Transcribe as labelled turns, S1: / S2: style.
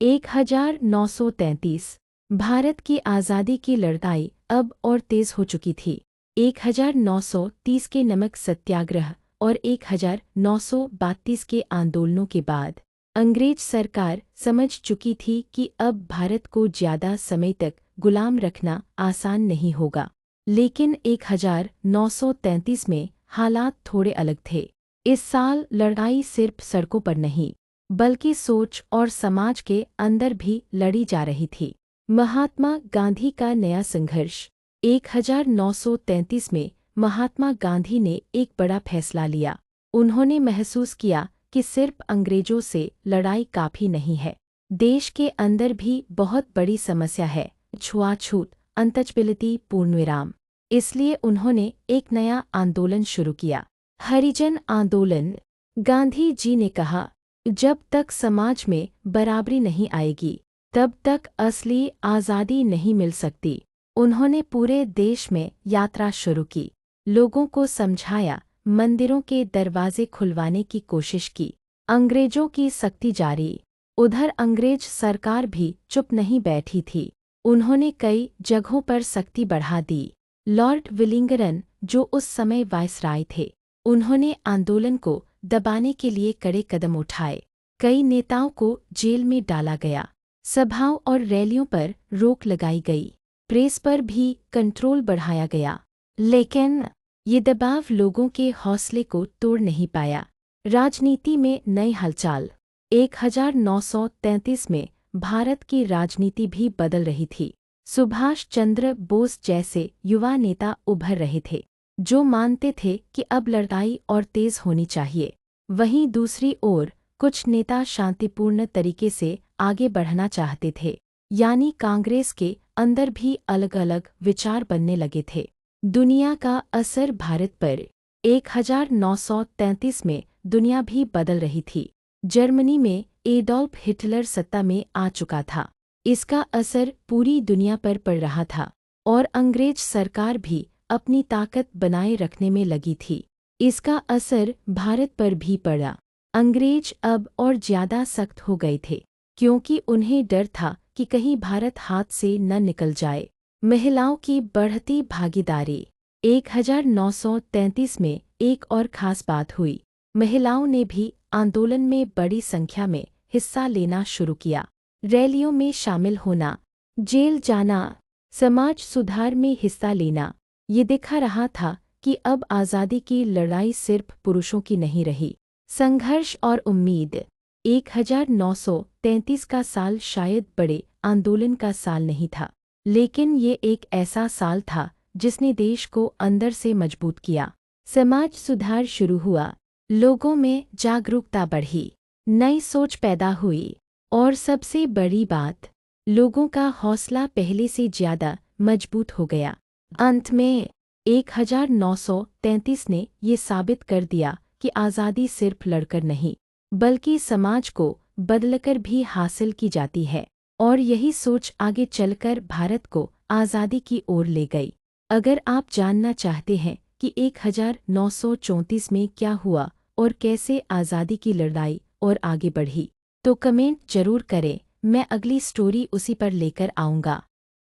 S1: 1933 भारत की आज़ादी की लड़ाई अब और तेज हो चुकी थी। 1930 के नमक सत्याग्रह और 1932 के आंदोलनों के बाद अंग्रेज सरकार समझ चुकी थी कि अब भारत को ज़्यादा समय तक गुलाम रखना आसान नहीं होगा। लेकिन 1933 में हालात थोड़े अलग थे। इस साल लड़ाई सिर्फ सड़कों पर नहीं बल्कि सोच और समाज के अंदर भी लड़ी जा रही थी। महात्मा गांधी का नया संघर्ष। 1933 में महात्मा गांधी ने एक बड़ा फैसला लिया। उन्होंने महसूस किया कि सिर्फ अंग्रेजों से लड़ाई काफ़ी नहीं है। देश के अंदर भी बहुत बड़ी समस्या है, छुआछूत, अनटचबिलिटी पूर्णविराम। इसलिए उन्होंने एक नया आंदोलन शुरू किया, हरिजन आंदोलन। गांधी जी ने कहा, जब तक समाज में बराबरी नहीं आएगी तब तक असली आज़ादी नहीं मिल सकती। उन्होंने पूरे देश में यात्रा शुरू की, लोगों को समझाया, मंदिरों के दरवाजे खुलवाने की कोशिश की। अंग्रेजों की सख्ती जारी। उधर अंग्रेज सरकार भी चुप नहीं बैठी थी। उन्होंने कई जगहों पर सख्ती बढ़ा दी। लॉर्ड विलिंगडन, जो उस समय वायसराय थे, उन्होंने आंदोलन को दबाने के लिए कड़े कदम उठाए। कई नेताओं को जेल में डाला गया। सभाओं और रैलियों पर रोक लगाई गई। प्रेस पर भी कंट्रोल बढ़ाया गया। लेकिन ये दबाव लोगों के हौसले को तोड़ नहीं पाया। राजनीति में नई हलचल। 1933 में भारत की राजनीति भी बदल रही थी। सुभाष चंद्र बोस जैसे युवा नेता उभर रहे थे, जो मानते थे कि अब लड़ाई और तेज होनी चाहिए। वहीं दूसरी ओर कुछ नेता शांतिपूर्ण तरीके से आगे बढ़ना चाहते थे, यानी कांग्रेस के अंदर भी अलग अलग विचार बनने लगे थे। दुनिया का असर भारत पर। 1933 में दुनिया भी बदल रही थी। जर्मनी में एडोल्फ हिटलर सत्ता में आ चुका था। इसका असर पूरी दुनिया पर पड़ रहा था और अंग्रेज सरकार भी अपनी ताकत बनाए रखने में लगी थी। इसका असर भारत पर भी पड़ा। अंग्रेज अब और ज़्यादा सख्त हो गए थे, क्योंकि उन्हें डर था कि कहीं भारत हाथ से न निकल जाए। महिलाओं की बढ़ती भागीदारी। 1933 में एक और खास बात हुई। महिलाओं ने भी आंदोलन में बड़ी संख्या में हिस्सा लेना शुरू किया। रैलियों में शामिल होना, जेल जाना, समाज सुधार में हिस्सा लेना। ये दिखा रहा था कि अब आज़ादी की लड़ाई सिर्फ पुरुषों की नहीं रही। संघर्ष और उम्मीद। 1933 का साल शायद बड़े आंदोलन का साल नहीं था, लेकिन ये एक ऐसा साल था जिसने देश को अंदर से मजबूत किया। समाज सुधार शुरू हुआ, लोगों में जागरूकता बढ़ी, नई सोच पैदा हुई और सबसे बड़ी बात, लोगों का हौसला पहले से ज़्यादा मजबूत हो गया। अंत में 1933 ने ये साबित कर दिया कि आज़ादी सिर्फ लड़कर नहीं, बल्कि समाज को बदलकर भी हासिल की जाती है। और यही सोच आगे चलकर भारत को आज़ादी की ओर ले गई। अगर आप जानना चाहते हैं कि 1934 में क्या हुआ और कैसे आज़ादी की लड़ाई और आगे बढ़ी, तो कमेंट जरूर करें। मैं अगली स्टोरी उसी पर लेकर आऊँगा।